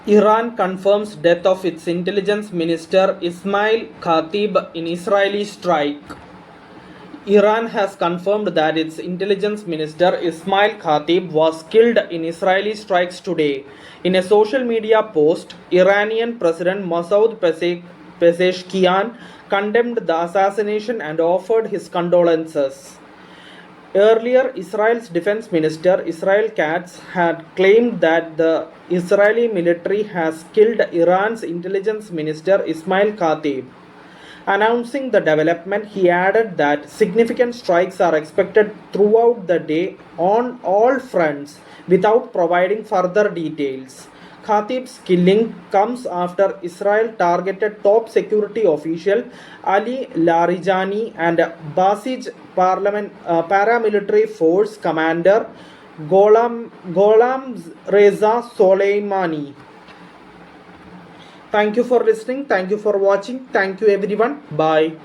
Iran confirms death of its intelligence minister Ismail Khatib in Israeli strike. Iran has confirmed that its intelligence minister Ismail Khatib was killed in Israeli strikes today. In a social media post, Iranian President Masoud Pezeshkian condemned the assassination and offered his condolences. Earlier, Israel's defense minister Israel Katz had claimed that the Israeli military has killed Iran's intelligence minister Ismail Khatib. Announcing the development, he added that significant strikes are expected throughout the day on all fronts without providing further details. Khatib's killing comes after Israel targeted top security official Ali Larijani and Basij paramilitary force commander Gholam Reza Soleimani. Thank you for listening. Thank you for watching. Thank you everyone. Bye.